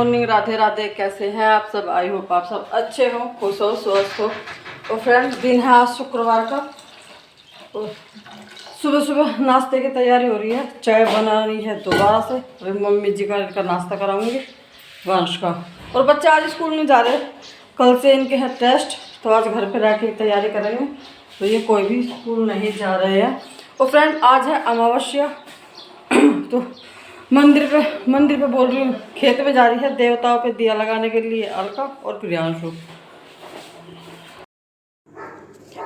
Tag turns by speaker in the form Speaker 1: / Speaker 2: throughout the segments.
Speaker 1: Morning, Radhe Radhe. कैसे हैं आप सब? आई होप आप सब अच्छे हो, खुश हो, स्वस्थ हो। तो फ्रेंड्स, दिन है आज शुक्रवार का। तो सुबह सुबह नाश्ते की तैयारी हो रही है। चाय बना रही है दोबारा से। अभी मम्मी जी का इनका नाश्ता कराऊंगी, वंश का। और बच्चे आज स्कूल नहीं जा रहे, कल से इनके हैं टेस्ट, तो आज घर पे रह के तैयारी करेंगे। तो ये कोई भी स्कूल नहीं जा रहे हैं। और फ्रेंड, आज है अमावस्या। तो मंदिर पे बोल रही हूँ, खेत में जा रही है देवताओं पे दिया लगाने के लिए अलका और प्रियांशु।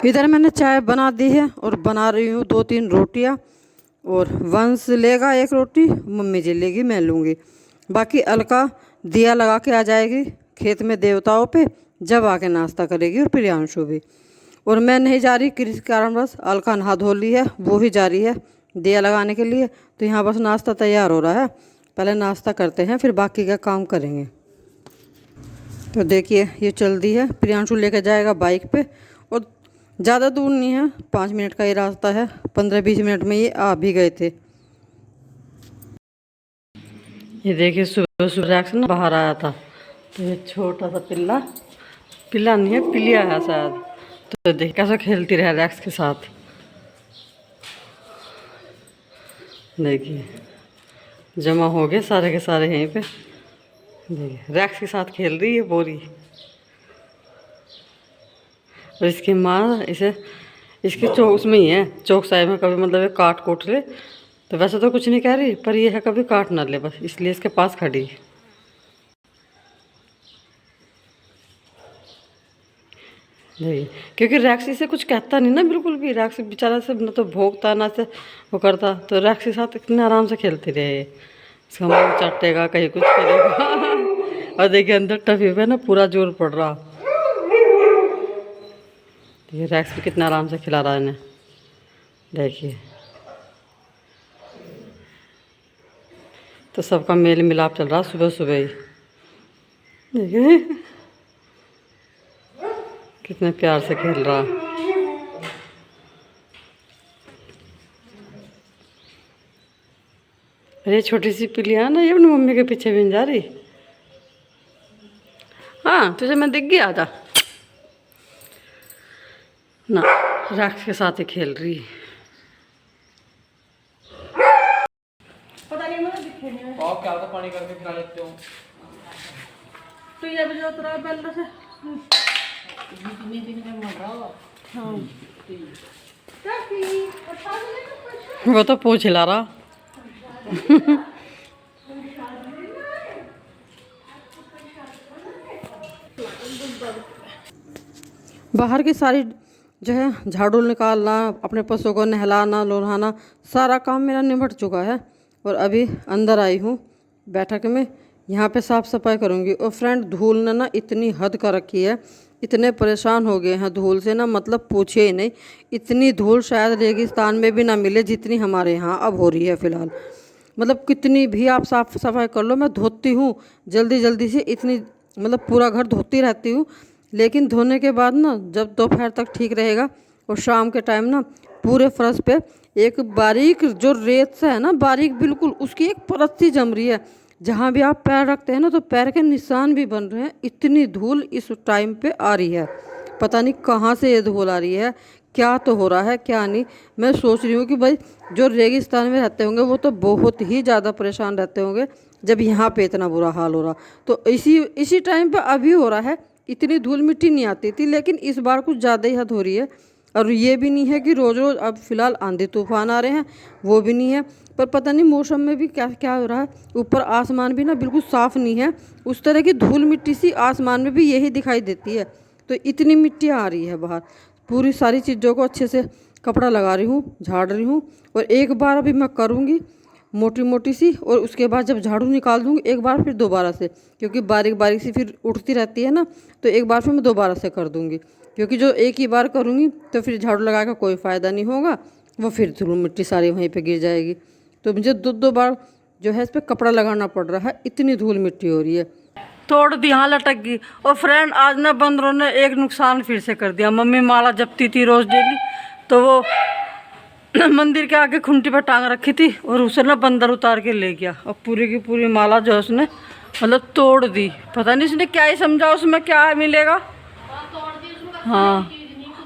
Speaker 1: इधर मैंने चाय बना दी है और बना रही हूँ 2-3 रोटियाँ। और वंश लेगा 1 रोटी, मम्मी जी लेगी, मैं लूँगी। बाकी अलका दिया लगा के आ जाएगी खेत में देवताओं पे, जब आके नाश्ता करेगी। और प्रियांशु भी। और मैं नहीं जा रही किसी कारणवश। अलका नहा धो ली है, वो ही जा रही है दिया लगाने के लिए। तो यहाँ बस नाश्ता तैयार हो रहा है, पहले नाश्ता करते हैं फिर बाकी का काम करेंगे। तो देखिए ये चल दी है, प्रियांशु लेकर जाएगा बाइक पे। और ज़्यादा दूर नहीं है, 5 मिनट का ही रास्ता है। 15-20 मिनट में ये आ भी गए थे। ये देखिए सुबह सुबह रैक्स ना बाहर आया था। तो ये छोटा सा पिल्ला नहीं है, पिलिया है शायद। तो देख कैसा खेलती रहे रैक्स के साथ। देखिए जमा हो गए सारे के सारे यहीं पे। देखिए रैक्स के साथ खेल रही है बोरी। और इसकी माँ इसे इसकी चौक उसमें ही है, चौक साई में। कभी मतलब ये काट कोट ले तो वैसे तो कुछ नहीं कह रही, पर ये है कभी काट ना ले, बस इसलिए इसके पास खड़ी है। देखिए क्योंकि रैक्सी से कुछ कहता नहीं ना बिल्कुल भी। रैक्सी बेचारा से ना तो भोंकता ना से वो करता। तो रैक्सी के साथ इतने आराम से खेलती रहे। इसका मुँह चाटेगा, कहीं कुछ करेगा। और देखिए अंदर टफी पे ना पूरा जोर पड़ रहा। ये रैक्स भी कितना आराम से खिला रहा है इन्हें। देखिए तो सबका मेल मिलाप चल रहा सुबह सुबह ही। देखिए कितने प्यार से खेल रहा। अरे छोटी सी पिलिया ना, ये अपनी मम्मी के पीछे भी नहीं जा रही। हाँ तुझे मैं दिख गया था ना, रैक्स के साथ ही खेल रही। पता नहीं मुझे दिखे नहीं।
Speaker 2: और क्या तो पानी करके खिला लेते हो।
Speaker 1: तो ये भी जो तेरा पहले से हाँ। वो तो पूछ हिला रहा। बाहर की सारी जो है झाड़ू निकालना, अपने पशुओं को नहलाना लोहाना, सारा काम मेरा निपट चुका है। और अभी अंदर आई हूँ बैठक में, यहाँ पे साफ़ सफाई करूँगी। और फ्रेंड धूल ने ना इतनी हद कर रखी है, इतने परेशान हो गए हैं धूल से ना, मतलब पूछे ही नहीं। इतनी धूल शायद रेगिस्तान में भी ना मिले जितनी हमारे यहाँ अब हो रही है फ़िलहाल। मतलब कितनी भी आप साफ़ सफाई कर लो, मैं धोती हूँ जल्दी जल्दी से, इतनी मतलब पूरा घर धोती रहती हूँ। लेकिन धोने के बाद ना जब दोपहर तक ठीक रहेगा और शाम के टाइम ना पूरे फर्श पे एक बारीक जो रेत सा है ना, बारीक बिल्कुल, उसकी एक परत सी जम रही है। जहाँ भी आप पैर रखते हैं ना तो पैर के निशान भी बन रहे हैं। इतनी धूल इस टाइम पे आ रही है, पता नहीं कहाँ से ये धूल आ रही है, क्या तो हो रहा है क्या नहीं। मैं सोच रही हूँ कि भाई जो रेगिस्तान में रहते होंगे वो तो बहुत ही ज़्यादा परेशान रहते होंगे, जब यहाँ पे इतना बुरा हाल हो रहा। तो इसी टाइम पे अभी हो रहा है। इतनी धूल मिट्टी नहीं आती थी, लेकिन इस बार कुछ ज़्यादा ही हद हो रही है। और ये भी नहीं है कि रोज़ रोज़ अब फ़िलहाल आंधी तूफान आ रहे हैं, वो भी नहीं है। पर पता नहीं मौसम में भी क्या क्या हो रहा है। ऊपर आसमान भी ना बिल्कुल साफ़ नहीं है, उस तरह की धूल मिट्टी सी आसमान में भी यही दिखाई देती है। तो इतनी मिट्टी आ रही है बाहर। पूरी सारी चीज़ों को अच्छे से कपड़ा लगा रही हूँ, झाड़ रही हूँ। और एक बार अभी मैं करूँगी मोटी मोटी सी, और उसके बाद जब झाड़ू निकाल दूँगी एक बार फिर दोबारा से, क्योंकि बारीक बारीक सी फिर उठती रहती है ना, तो एक बार फिर मैं दोबारा से कर दूँगी। क्योंकि जो एक ही बार करूँगी तो फिर झाड़ू लगा का कोई फ़ायदा नहीं होगा, वो फिर धूल मिट्टी सारी वहीं पे गिर जाएगी। तो मुझे 2 बार जो है इस पर कपड़ा लगाना पड़ रहा है, इतनी धूल मिट्टी हो रही है। तोड़ दी, यहाँ लटक गई। और फ्रेंड आज ना बंदरों ने एक नुकसान फिर से कर दिया। मम्मी माला जपती थी रोज़ डेली, तो वो मंदिर के आगे खुंटी पर टांग रखी थी और उसे ना बंदर उतार के ले गया। और पूरी की पूरी माला जो है उसने मतलब तोड़ दी, पता नहीं इसने क्या ही समझा उसमें क्या मिलेगा। हाँ,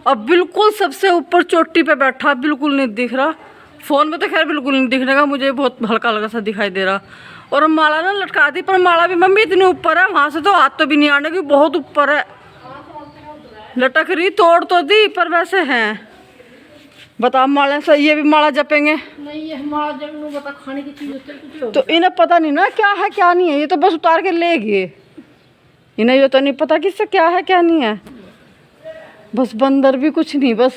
Speaker 1: अब बिल्कुल सबसे ऊपर चोटी पे बैठा, बिल्कुल नहीं दिख रहा। फोन में तो खैर बिल्कुल नहीं दिखने का, मुझे बहुत हल्का हल्का सा दिखाई दे रहा। और माला ना लटका दी, पर माला भी मम्मी इतनी ऊपर है, वहां से तो हाथ तो भी नहीं आने की, बहुत ऊपर है लटक रही। तोड़ तो दी पर वैसे हैं। बता माला से ये भी माला जपेंगे
Speaker 2: नहीं, ये माला जब बता खाने की चीज होती है कुछ
Speaker 1: तो इन्हें पता नहीं ना क्या है क्या नहीं है, ये तो बस उतार के ले गए। इन्हें ये तो नहीं पता कि इससे क्या है क्या नहीं है। बस बंदर भी कुछ नहीं, बस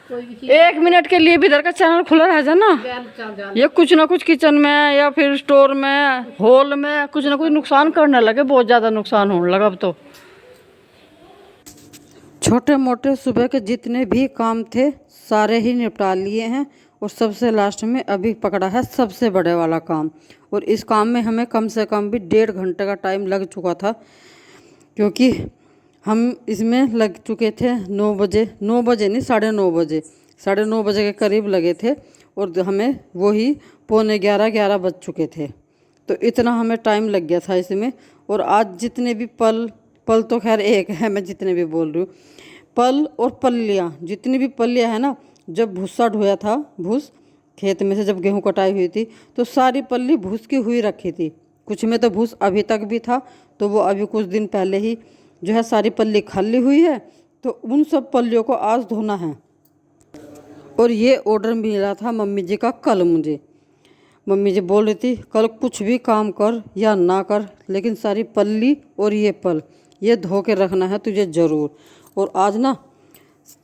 Speaker 2: कोई भी चीज
Speaker 1: 1 मिनट के लिए भी इधर का चैनल खुला रह जाए ना, ये कुछ ना कुछ किचन में या फिर स्टोर में हॉल में कुछ ना कुछ नुकसान करने लगे, बहुत ज़्यादा नुकसान होने लगा अब तो। छोटे मोटे सुबह के जितने भी काम थे सारे ही निपटा लिए हैं, और सबसे लास्ट में अभी पकड़ा है सबसे बड़े वाला काम। और इस काम में हमें कम से कम भी 1.5 घंटे का टाइम लग चुका था, क्योंकि हम इसमें लग चुके थे 9 बजे, 9 बजे नहीं 9:30 बजे, 9:30 बजे के करीब लगे थे, और हमें वही 11:45 बज चुके थे। तो इतना हमें टाइम लग गया था इसमें। और आज जितने भी पल तो खैर एक है, मैं जितने भी बोल रही हूँ, पल और पल्लियाँ, जितनी भी पल्लियाँ हैं ना, जब भूसा ढोया था, भूस खेत में से जब गेहूँ कटाई हुई थी तो सारी पल्ली भूस की हुई रखी थी। कुछ में तो भूस अभी तक भी था, तो वो अभी कुछ दिन पहले ही जो है सारी पल्ली खाली हुई है, तो उन सब पल्लियों को आज धोना है। और ये ऑर्डर मिला था मम्मी जी का कल मुझे। मम्मी जी बोल रही थी कल कुछ भी काम कर या ना कर, लेकिन सारी पल्ली और ये पल ये धो के रखना है तुझे ज़रूर। और आज ना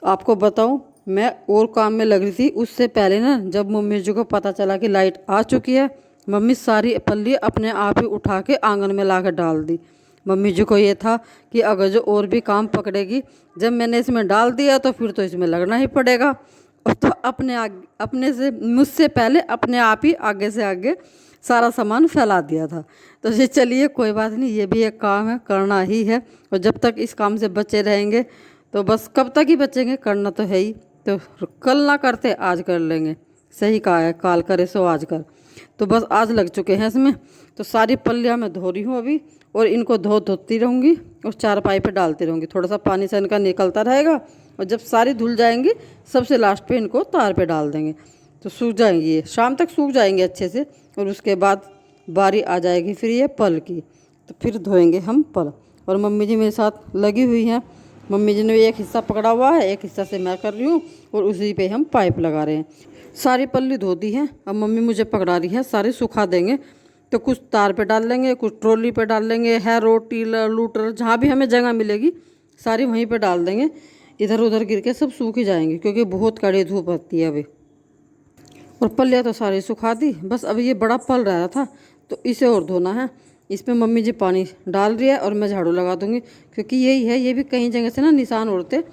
Speaker 1: आपको बताऊं, मैं और काम में लग रही थी, उससे पहले ना जब मम्मी जी को पता चला कि लाइट आ चुकी है, मम्मी सारी पल्ली अपने आप ही उठा के आंगन में ला कर डाल दी। मम्मी जी को ये था कि अगर जो और भी काम पकड़ेगी, जब मैंने इसमें डाल दिया तो फिर तो इसमें लगना ही पड़ेगा। और तो अपने से मुझसे पहले अपने आप ही आगे से आगे सारा सामान फैला दिया था। तो ये चलिए कोई बात नहीं, ये भी एक काम है, करना ही है। और जब तक इस काम से बचे रहेंगे तो बस कब तक ही बचेंगे, करना तो है ही। तो कल ना करते आज कर लेंगे, सही कहा है, काल करे सो आज कर। तो बस आज लग चुके हैं इसमें। तो सारी पल्लियाँ मैं धो रही हूँ अभी, और इनको धोती रहूँगी और चारपाई पे डालती रहूँगी, थोड़ा सा पानी से इनका निकलता रहेगा। और जब सारी धुल जाएंगी सबसे लास्ट पे इनको तार पे डाल देंगे, तो सूख जाएंगी, ये शाम तक सूख जाएंगे अच्छे से। और उसके बाद बारी आ जाएगी फिर ये पल की, तो फिर धोएंगे हम पल। और मम्मी जी मेरे साथ लगी हुई हैं, मम्मी जी ने एक हिस्सा पकड़ा हुआ है, एक हिस्सा से मैं कर रही हूँ, और उसी पे हम पाइप लगा रहे हैं। सारी पल्ली धो दी है, अब मम्मी मुझे पकड़ा रही है, सारी सुखा देंगे। तो कुछ तार पे डाल लेंगे, कुछ ट्रॉली पे डाल लेंगे, हैरो टीलर लूटर जहाँ भी हमें जगह मिलेगी सारी वहीं पे डाल देंगे। इधर उधर गिर के सब सूख ही जाएंगे, क्योंकि बहुत कड़ी धूप आती है अभी। और पल्लियाँ तो सारी सुखा दी, बस अभी ये बड़ा पल रहा था तो इसे और धोना है। इस पर मम्मी जी पानी डाल रही है और मैं झाड़ू लगा दूंगी, क्योंकि यही है, ये भी कहीं जगह से ना निशान उड़ते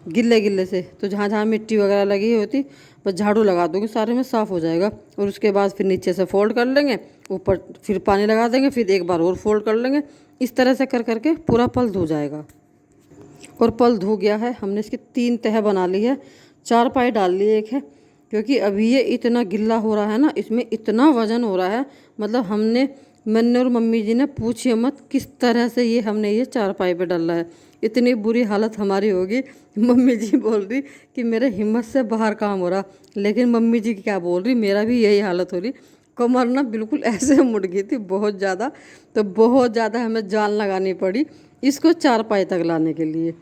Speaker 1: गिल्ले गिल्ले से, तो जहाँ जहाँ मिट्टी वगैरह लगी होती बस झाड़ू लगा दूंगी, सारे में साफ़ हो जाएगा। और उसके बाद फिर नीचे से फोल्ड कर लेंगे, ऊपर फिर पानी लगा देंगे, फिर एक बार और फोल्ड कर लेंगे। इस तरह से कर करके पूरा पल धो जाएगा। और पल धो गया है, हमने इसकी 3 तह बना ली है, 4 पाई डाल ली एक है, क्योंकि अभी ये इतना गिल्ला हो रहा है ना, इसमें इतना वजन हो रहा है, मतलब मैंने और मम्मी जी ने पूछिए मत किस तरह से ये हमने ये 4 पाई पे डाला है। इतनी बुरी हालत हमारी होगी। मम्मी जी बोल रही कि मेरे हिम्मत से बाहर काम हो रहा, लेकिन मम्मी जी क्या बोल रही, मेरा भी यही हालत हो रही। कमर ना बिल्कुल ऐसे मुड़ गई थी बहुत ज़्यादा, तो बहुत ज़्यादा हमें जान लगानी पड़ी इसको 4 पाई तक लाने के लिए।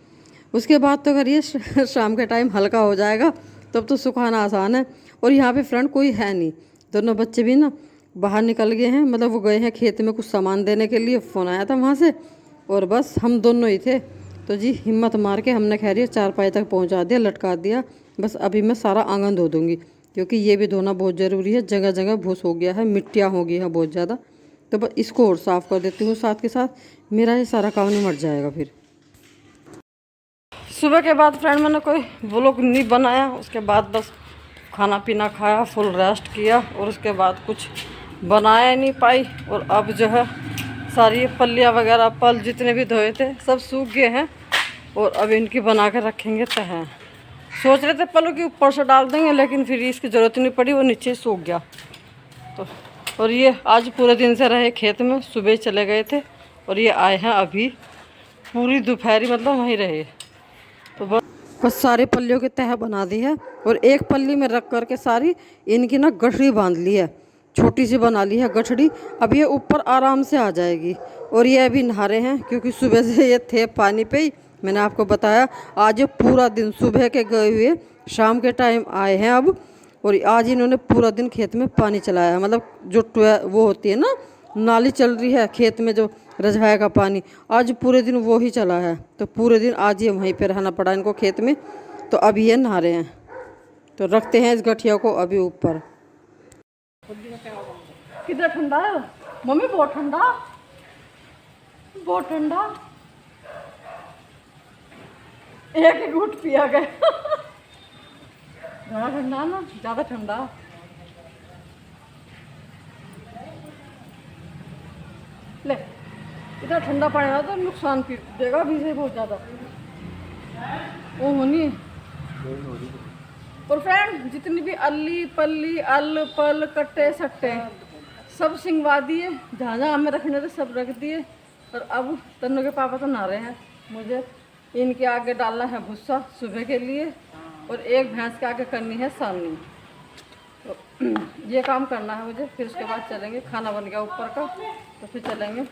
Speaker 1: उसके बाद तो अगर ये शाम के टाइम हल्का हो जाएगा तब तो सुखाना आसान है। और यहाँ पे फ्रेंड कोई है नहीं, दोनों बच्चे भी ना बाहर निकल गए हैं, मतलब वो गए हैं खेत में कुछ सामान देने के लिए, फ़ोन आया था वहाँ से, और बस हम दोनों ही थे। तो जी हिम्मत मार के हमने खैर ये 4 पाई तक पहुँचा दिया, लटका दिया। बस अभी मैं सारा आंगन धो दूँगी, क्योंकि ये भी धोना बहुत ज़रूरी है, जगह जगह भूस हो गया है, मिट्टियाँ हो गई हैं बहुत ज़्यादा। तो बस इसको और साफ़ कर देती हूँ, साथ के साथ मेरा ये सारा काम निमट जाएगा। फिर सुबह के बाद फ्रेंड मैंने कोई व्लॉग नहीं बनाया, उसके बाद बस खाना पीना खाया, फुल रेस्ट किया, और उसके बाद कुछ बनाया नहीं पाई। और अब जो है सारी पल्लियाँ वगैरह पल जितने भी धोए थे सब सूख गए हैं, और अब इनकी बना के रखेंगे तह। सोच रहे थे पलों के ऊपर से डाल देंगे, लेकिन फिर इसकी ज़रूरत नहीं पड़ी, वो नीचे सूख गया। तो और ये आज पूरे दिन से रहे खेत में, सुबह चले गए थे और ये आए हैं अभी, पूरी दोपहरी मतलब वहीं रहे। तो बस सारे पल्लियों की तह बना दी है और एक पल्ली में रख करके सारी इनकी ना गठरी बांध ली है, छोटी सी बना ली है गठड़ी। अब ये ऊपर आराम से आ जाएगी। और ये अभी नहा रहे हैं क्योंकि सुबह से ये थे पानी पे ही। मैंने आपको बताया आज ये पूरा दिन सुबह के गए हुए शाम के टाइम आए हैं अब। और आज इन्होंने पूरा दिन खेत में पानी चलाया है, मतलब जो वो होती है ना नाली चल रही है खेत में, जो रजवाया का पानी, आज पूरे दिन वो ही चला है। तो पूरे दिन आज ये वहीं पे रहना पड़ा इनको खेत में। तो अभी ये नहा रहे हैं। तो रखते हैं इस गठिया को अभी ऊपर। कितना ठंडा है मम्मी, बहुत ठंडा, बहुत ठंडा। एक घूंट पिया गया। ज़्यादा ठंडा ना, ज़्यादा ठंडा। ले इतना ठंडा पानी आ तो नुकसान देगा भी से बहुत ज़्यादा। वो होनी। और फ्रेंड जितनी भी अल्ली पल्ली अल पल कट्टे सट्टे सब सिंगवा दिए, जहाँ जहाँ हमें रखने थे सब रख दिए। और अब तन्नू के पापा तो नहा रहे हैं। मुझे इनके आगे डालना है भूसा सुबह के लिए, और एक भैंस के आगे करनी है सामनी। तो ये काम करना है मुझे। फिर उसके बाद चलेंगे, खाना बन गया ऊपर का तो फिर चलेंगे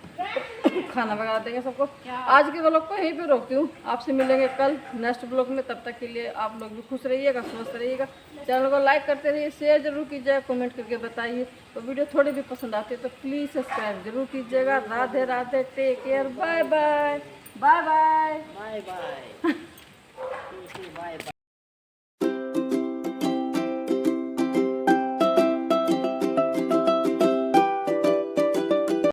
Speaker 1: खाना वगैरह देंगे सबको। आज के ब्लॉग को यहीं पे रोकती हूँ, आपसे मिलेंगे कल नेक्स्ट ब्लॉग में। तब तक के लिए आप लोग भी खुश रहिएगा, स्वस्थ रहिएगा। चैनल को लाइक करते रहिए, शेयर जरूर कीजिएगा, कमेंट करके बताइए। तो वीडियो थोड़ी भी पसंद आती है तो प्लीज़ सब्सक्राइब जरूर कीजिएगा। Radhe Radhe, take care, bye bye, bye bye, bye bye.